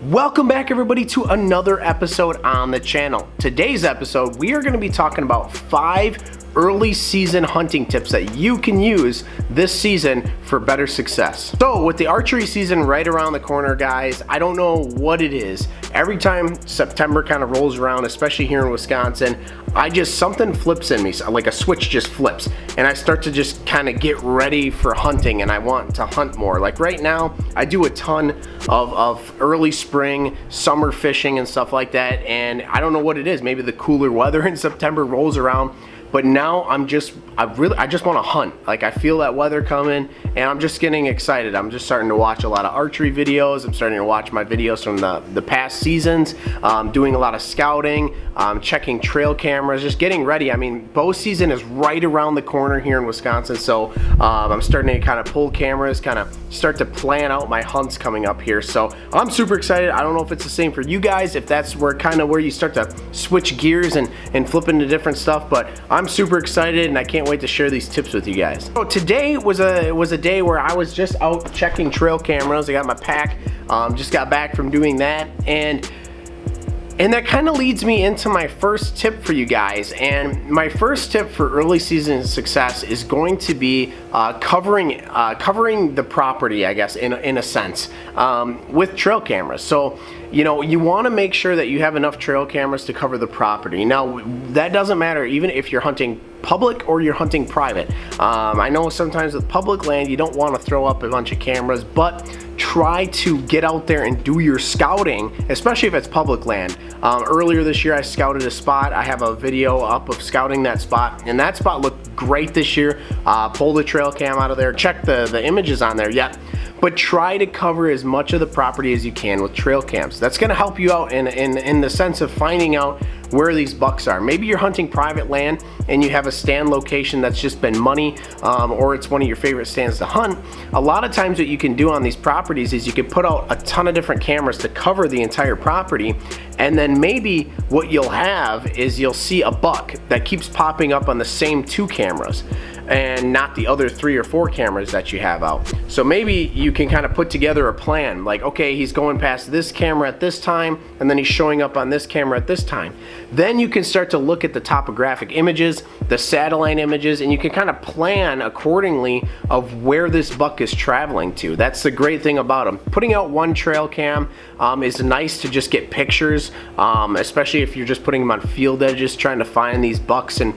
Welcome back everybody to another episode on the channel. Today's episode we are going to be talking about 5 early season hunting tips that you can use this season for better success. So with the archery season right around the corner, guys, I don't know what it is. Every time September kind of rolls around, especially here in Wisconsin, something flips in me, like a switch just flips, and I start to just kind of get ready for hunting, and I want to hunt more. Like right now, I do a ton of early spring, summer fishing and stuff like that, and I don't know what it is. Maybe the cooler weather in September rolls around, but now I just want to hunt. Like I feel that weather coming, and I'm just getting excited. I'm just starting to watch a lot of archery videos. I'm starting to watch my videos from the past seasons, doing a lot of scouting, checking trail cameras, just getting ready. I mean, bow season is right around the corner here in Wisconsin, so I'm starting to kind of pull cameras, kind of start to plan out my hunts coming up here. So I'm super excited. I don't know if it's the same for you guys, if that's where you start to switch gears and flip into different stuff, but I'm super excited and I can't wait to share these tips with you guys. So today was a day where I was just out checking trail cameras. I got my pack, just got back from doing that, and that kind of leads me into my first tip for you guys. And my first tip for early season success is going to be covering the property, I guess, in a sense, with trail cameras. So you know, you want to make sure that you have enough trail cameras to cover the property. Now that doesn't matter even if you're hunting public or you're hunting private. I know sometimes with public land you don't want to throw up a bunch of cameras, but try to get out there and do your scouting, especially if it's public land. Earlier this year I scouted a spot. I have a video up of scouting that spot, and that spot looked great this year. Pulled the trail cam out of there, check the images on there, yep. But try to cover as much of the property as you can with trail cams. That's going to help you out in the sense of finding out where these bucks are. Maybe you're hunting private land and you have a stand location that's just been money, or it's one of your favorite stands to hunt. A lot of times what you can do on these properties is you can put out a ton of different cameras to cover the entire property, and then maybe what you'll have is you'll see a buck that keeps popping up on the same 2 cameras and not the other 3 or 4 cameras that you have out. So maybe you can kind of put together a plan, like, okay, he's going past this camera at this time, and then he's showing up on this camera at this time. Then you can start to look at the topographic images, the satellite images, and you can kind of plan accordingly of where this buck is traveling to. That's the great thing about them. Putting out one trail cam is nice to just get pictures, especially if you're just putting them on field edges, trying to find these bucks and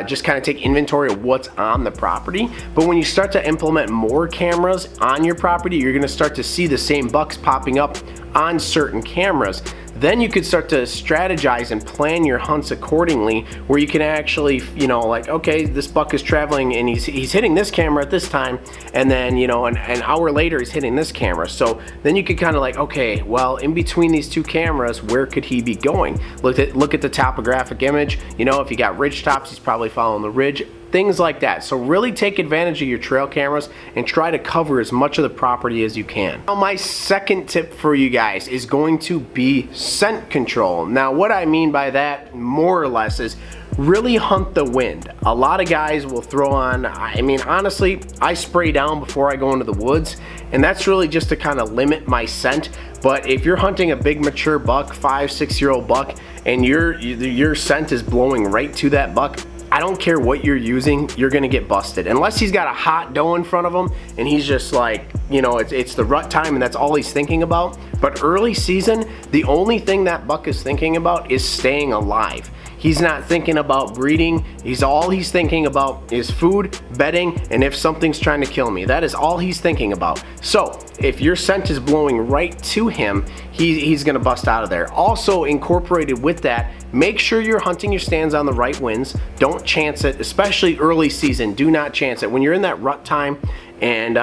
just kind of take inventory of what's on the property. But when you start to implement more cameras on your property, you're going to start to see the same bucks popping up on certain cameras. Then you could start to strategize and plan your hunts accordingly, where you can actually, you know, like, okay, this buck is traveling and he's hitting this camera at this time, and then, you know, an hour later he's hitting this camera. So then you could kind of like, okay, well, in between these 2 cameras, where could he be going? Look at the topographic image. You know, if you got ridge tops, he's probably following the ridge. Things like that. So really take advantage of your trail cameras and try to cover as much of the property as you can. Now my second tip for you guys is going to be scent control. Now what I mean by that, more or less, is really hunt the wind. A lot of guys will throw on, I mean, honestly, I spray down before I go into the woods, and that's really just to kind of limit my scent. But if you're hunting a big mature buck, 5-6 year old buck, and your scent is blowing right to that buck, I don't care what you're using, you're gonna get busted. Unless he's got a hot doe in front of him and he's just like, you know, it's the rut time and that's all he's thinking about. But early season, the only thing that buck is thinking about is staying alive. He's not thinking about breeding. All he's thinking about is food, bedding, and if something's trying to kill me. That is all he's thinking about. So if your scent is blowing right to him, he's gonna bust out of there. Also incorporated with that, make sure you're hunting your stands on the right winds. Don't chance it, especially early season. Do not chance it. When you're in that rut time and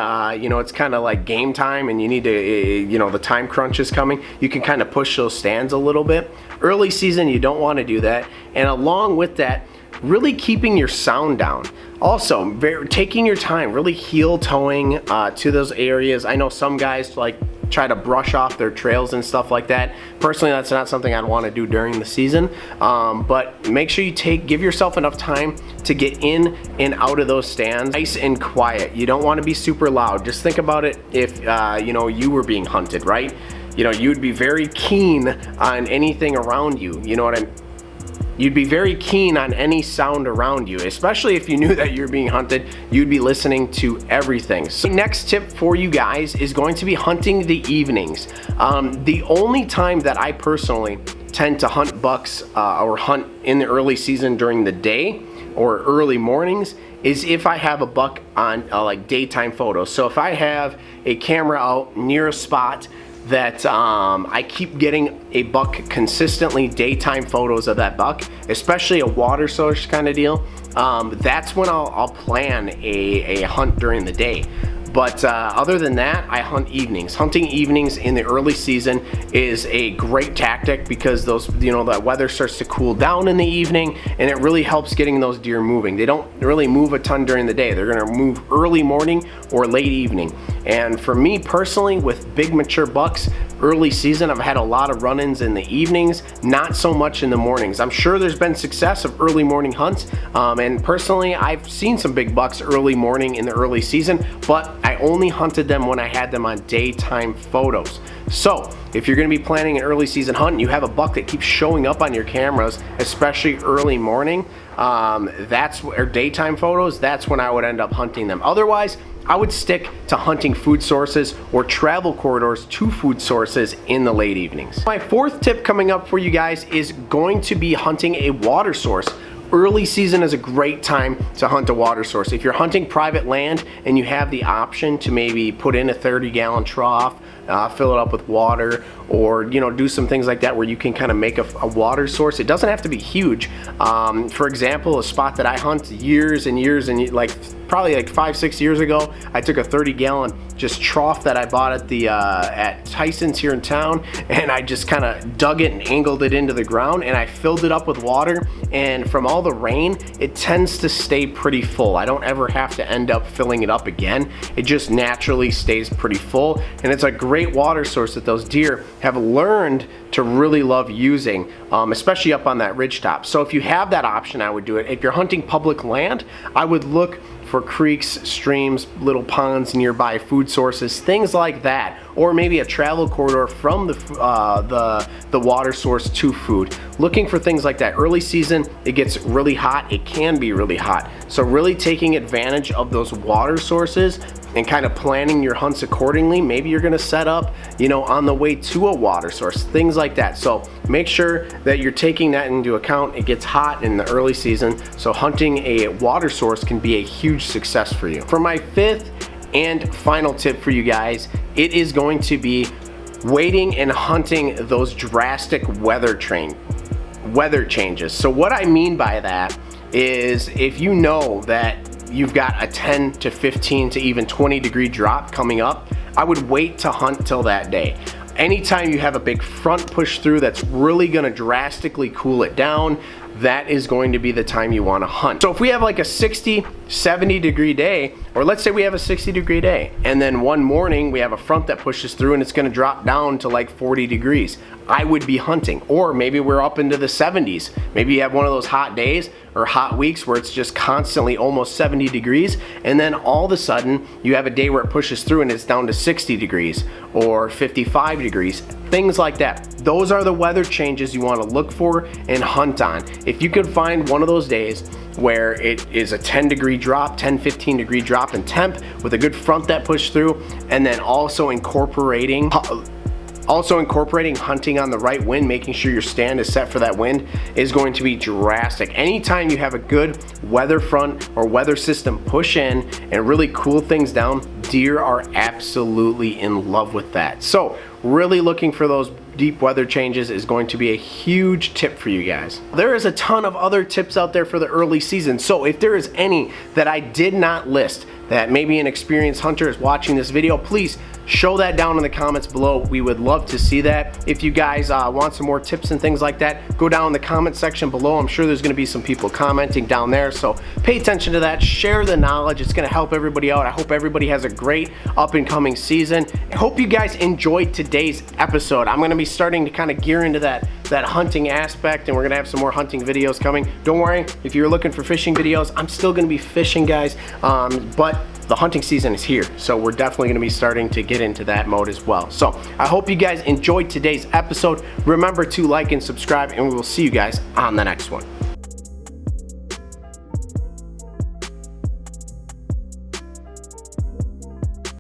you know, it's kind of like game time and you need to, you know, the time crunch is coming, you can kind of push those stands a little bit. Early season, you don't want to do that. And along with that, really keeping your sound down. Also, taking your time, really heel towing to those areas. I know some guys like try to brush off their trails and stuff like that. Personally, that's not something I'd want to do during the season, but make sure you give yourself enough time to get in and out of those stands nice and quiet. You don't want to be super loud. Just think about it if you know, you were being hunted, right? you'd be very keen on anything around you. You'd be very keen on any sound around you, especially if you knew that you're being hunted. You'd be listening to everything. So next tip for you guys is going to be hunting the evenings. The only time that I personally tend to hunt bucks or hunt in the early season during the day or early mornings is if I have a buck on like daytime photos. So if I have a camera out near a spot that I keep getting a buck consistently, daytime photos of that buck, especially a water source kind of deal, that's when I'll plan a hunt during the day. But other than that, I hunt evenings. Hunting evenings in the early season is a great tactic because that weather starts to cool down in the evening, and it really helps getting those deer moving. They don't really move a ton during the day. They're gonna move early morning or late evening. And for me personally, with big mature bucks, early season, I've had a lot of run-ins in the evenings, not so much in the mornings. I'm sure there's been success of early morning hunts, and personally, I've seen some big bucks early morning in the early season, but I only hunted them when I had them on daytime photos. So if you're gonna be planning an early season hunt and you have a buck that keeps showing up on your cameras, especially early morning, or daytime photos, that's when I would end up hunting them. Otherwise, I would stick to hunting food sources or travel corridors to food sources in the late evenings. My fourth tip coming up for you guys is going to be hunting a water source. Early season is a great time to hunt a water source. If you're hunting private land and you have the option to maybe put in a 30-gallon trough, fill it up with water, or do some things like that where you can kind of make a water source. It doesn't have to be huge. For example, a spot that I hunt years and years and probably like 5-6 years ago, I took a 30-gallon just trough that I bought at Tyson's here in town, and I just kind of dug it and angled it into the ground, and I filled it up with water, and from all the rain, it tends to stay pretty full. I don't ever have to end up filling it up again. It just naturally stays pretty full, and it's a great water source that those deer have learned to really love using, especially up on that ridge top. So if you have that option, I would do it. If you're hunting public land, I would look for creeks, streams, little ponds nearby, food sources, things like that, or maybe a travel corridor from the water source to food. Looking for things like that. Early season, it gets really hot. It can be really hot. So really taking advantage of those water sources and kind of planning your hunts accordingly. Maybe you're gonna set up, on the way to a water source, things like that. So make sure that you're taking that into account. It gets hot in the early season, so hunting a water source can be a huge success for you. For my fifth and final tip for you guys, it is going to be waiting and hunting those drastic weather changes. So what I mean by that is if you know that you've got a 10 to 15 to even 20 degree drop coming up, I would wait to hunt till that day. Anytime you have a big front push through that's really gonna drastically cool it down, that is going to be the time you want to hunt. So if we have like a 60, 70 degree day, or let's say we have a 60 degree day, and then one morning we have a front that pushes through and it's going to drop down to like 40 degrees, I would be hunting. Or maybe we're up into the 70s. Maybe you have one of those hot days or hot weeks where it's just constantly almost 70 degrees, and then all of a sudden you have a day where it pushes through and it's down to 60 degrees or 55 degrees, things like that. Those are the weather changes you want to look for and hunt on. If you could find one of those days where it is a 10 degree drop, 10, 15 degree drop in temp with a good front that pushed through, and then also incorporating hunting on the right wind, making sure your stand is set for that wind, is going to be drastic. Anytime you have a good weather front or weather system push in and really cool things down, deer are absolutely in love with that. So really looking for those deep weather changes is going to be a huge tip for you guys. There is a ton of other tips out there for the early season, so if there is any that I did not list that maybe an experienced hunter is watching this video, please show that down in the comments below. We would love to see that. If you guys want some more tips and things like that, go down in the comment section below. I'm sure there's going to be some people commenting down there, so pay attention to that. Share the knowledge. It's going to help everybody out. I hope everybody has a great up and coming season. I hope you guys enjoyed today's episode. I'm going to be starting to kind of gear into that that hunting aspect, and we're gonna have some more hunting videos coming. Don't worry, if you're looking for fishing videos, I'm still gonna be fishing, guys, but the hunting season is here, so we're definitely going to be starting to get into that mode as well. So I hope you guys enjoyed today's episode. Remember to like and subscribe, and we will see you guys on the next one.